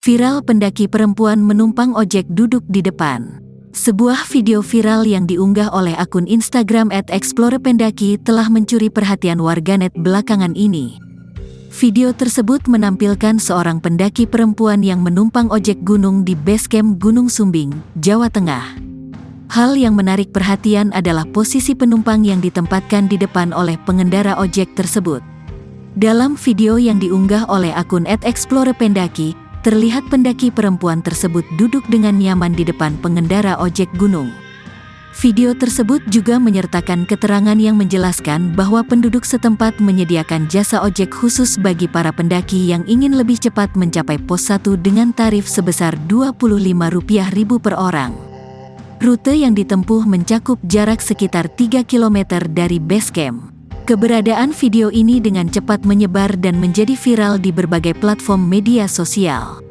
Viral pendaki perempuan menumpang ojek duduk di depan. Sebuah video viral yang diunggah oleh akun Instagram @explorependaki telah mencuri perhatian warganet belakangan ini. Video tersebut menampilkan seorang pendaki perempuan yang menumpang ojek gunung di basecamp Gunung Sumbing, Jawa Tengah. Hal yang menarik perhatian adalah posisi penumpang yang ditempatkan di depan oleh pengendara ojek tersebut. Dalam video yang diunggah oleh akun @explorependaki, terlihat pendaki perempuan tersebut duduk dengan nyaman di depan pengendara ojek gunung. Video tersebut juga menyertakan keterangan yang menjelaskan bahwa penduduk setempat menyediakan jasa ojek khusus bagi para pendaki yang ingin lebih cepat mencapai pos 1 dengan tarif sebesar Rp25.000 per orang. Rute yang ditempuh mencakup jarak sekitar 3 km dari basecamp. Keberadaan video ini dengan cepat menyebar dan menjadi viral di berbagai platform media sosial.